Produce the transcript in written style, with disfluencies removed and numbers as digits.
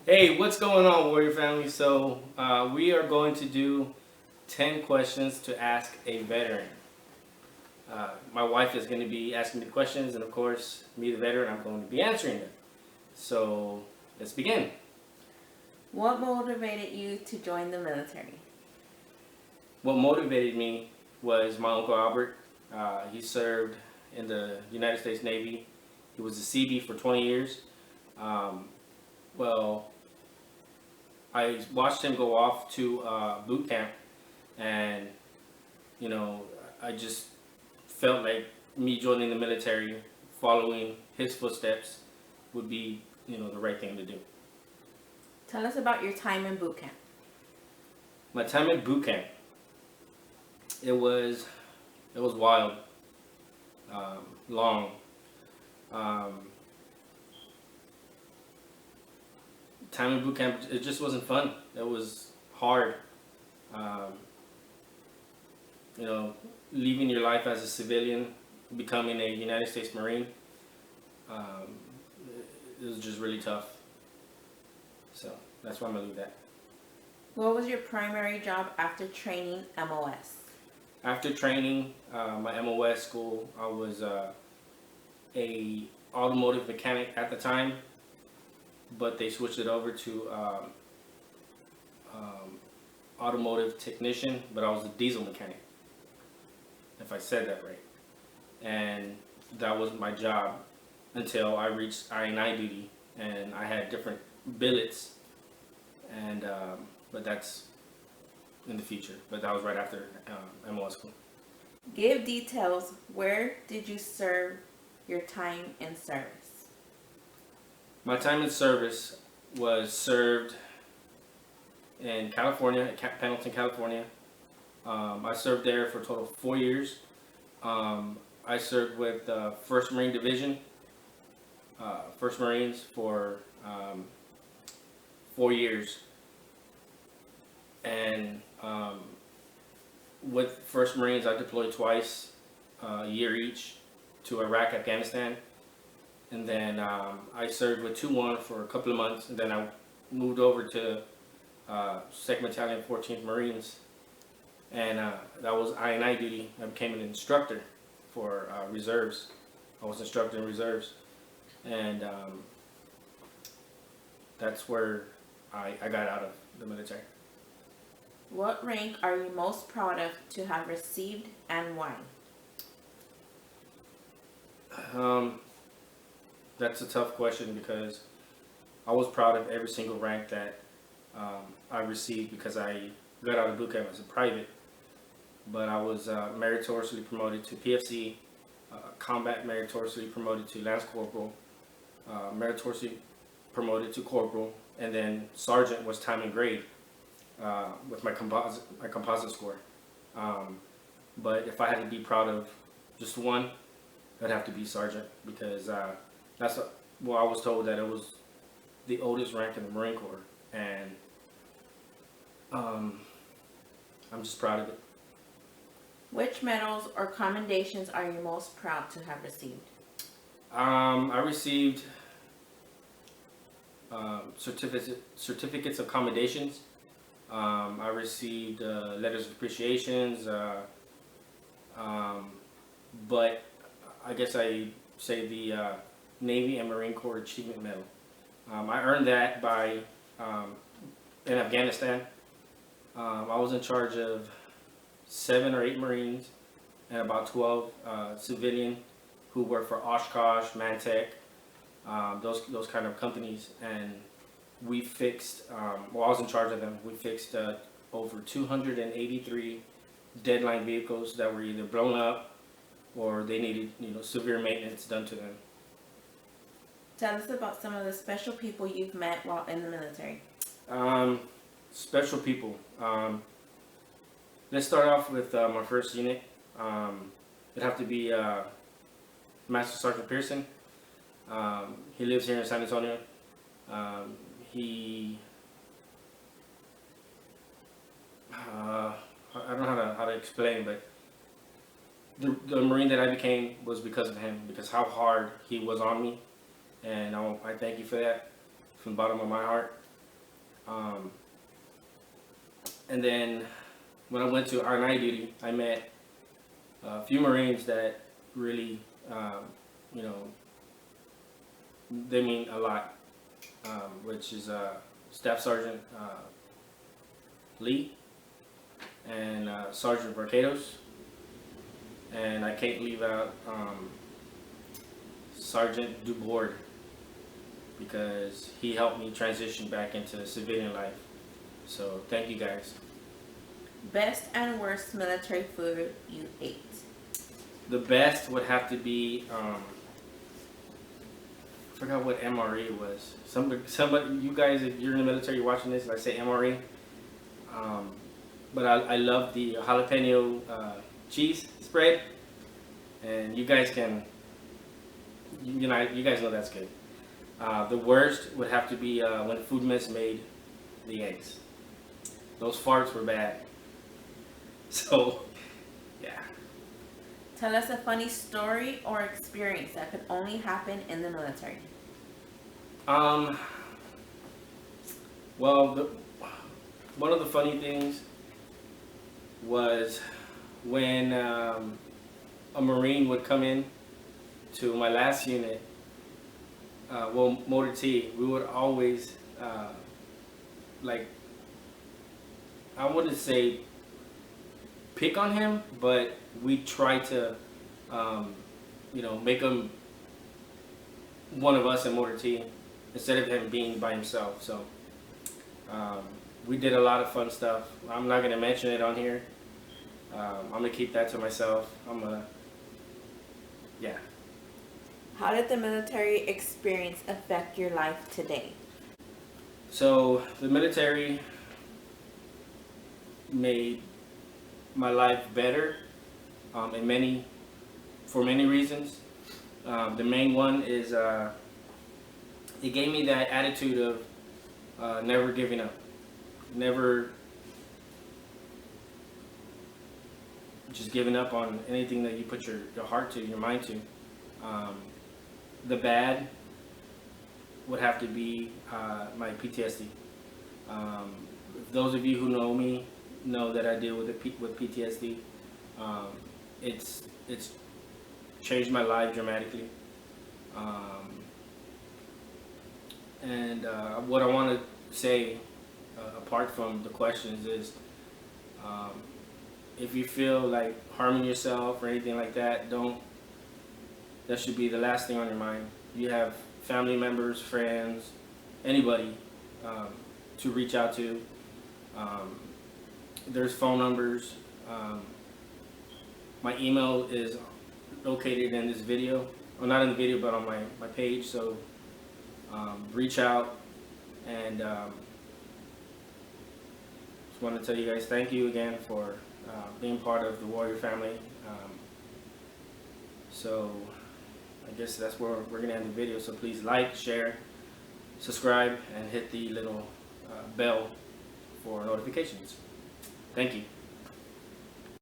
Hey, what's going on, Warrior Family? So, we are going to do 10 questions to ask a veteran. My wife is going to be asking me the questions, and of course, me, the veteran, I'm going to be answering them. So, let's begin. What motivated you to join the military? What motivated me was my Uncle Albert. He served in the United States Navy. He was a CB for 20 years. Um, well, I watched him go off to boot camp, and you know, I just felt like me joining the military, following his footsteps, would be, the right thing to do. Tell us about your time in boot camp. My time in boot camp, it was wild, long. Um, Time in boot camp, it just wasn't fun. It was hard. Um, Leaving your life as a civilian, becoming a United States Marine, um, it was just really tough. So that's why I'm gonna leave that. What was your primary job after training MOS? After training my MOS school, I was a automotive mechanic at the time, but they switched it over to automotive technician. But I was a diesel mechanic, if I said that right. And that was my job until I reached I-9 duty, and I had different billets. And but that's in the future. But that was right after MOS school. Give details. Where did you serve your time in service? My time in service was served in California, at Pendleton, California. I served there for a total of 4 years. I served with 1st Marine Division, 1st Marines for 4 years. And with 1st Marines, I deployed twice, a year each, to Iraq, Afghanistan. And then I served with 2-1 for a couple of months, and then I moved over to 2nd Battalion, 14th Marines, and that was I&I duty. I became an instructor for reserves. I was instructor in reserves, and that's where I got out of the military. What rank are you most proud of to have received and why? That's a tough question because I was proud of every single rank that I received because I got out of boot camp as a private. But I was meritoriously promoted to PFC, combat meritoriously promoted to Lance Corporal, meritoriously promoted to Corporal, and then Sergeant was time and grade with my composite score. But if I had to be proud of just one, it'd have to be Sergeant because I was told that it was the oldest rank in the Marine Corps, and I'm just proud of it. Which medals or commendations are you most proud to have received? I received certificates of commendations. I received letters of appreciations, but I guess I say the Navy and Marine Corps Achievement Medal. I earned that by in Afghanistan. I was in charge of 7 or 8 Marines and about 12 civilian who worked for Oshkosh, Mantech, those kind of companies, and we fixed. I was in charge of them. We fixed over 283 deadline vehicles that were either blown up or they needed severe maintenance done to them. Tell us about some of the special people you've met while in the military. Special people. Let's start off with my first unit. It'd have to be Master Sergeant Pearson. He lives here in San Antonio. I don't know how to explain, but the Marine that I became was because of him, because how hard he was on me, and I thank you for that from the bottom of my heart. Um, and then when I went to R9 duty, I met a few Marines that really, you know, they mean a lot, which is Staff Sergeant Lee and Sergeant Barcados. And I can't leave out Sergeant Dubord, because he helped me transition back into civilian life. So thank you guys. Best and worst military food you ate? The best would have to be, I forgot what MRE was. Somebody, you guys, if you're in the military watching this, I say MRE. But I love the jalapeno cheese spread, and you guys can, you guys know that's good. The worst would have to be when Food Miss made the eggs. Those farts were bad. So, yeah. Tell us a funny story or experience that could only happen in the military. Well, one of the funny things was when a Marine would come in to my last unit, Motor T, we would always, like, I wouldn't say pick on him, but we try to, you know, make him one of us in Motor T instead of him being by himself. So we did a lot of fun stuff. I'm not going to mention it on here. I'm going to keep that to myself. Yeah. How did the military experience affect your life today? So the military made my life better for many reasons. The main one is it gave me that attitude of never giving up, never just giving up on anything that you put your heart to, your mind to. The bad would have to be my PTSD. Those of you who know me know that I deal with PTSD. It's changed my life dramatically. And what I want to say, apart from the questions, is if you feel like harming yourself or anything like that, that should be the last thing on your mind. You have family members, friends, anybody to reach out to. There's phone numbers. My email is located in this video. Well, not in the video, but on my page. So reach out, and just want to tell you guys thank you again for being part of the Warrior family. So I guess that's where we're going to end the video. So please like, share, subscribe, and hit the little bell for notifications. Thank you.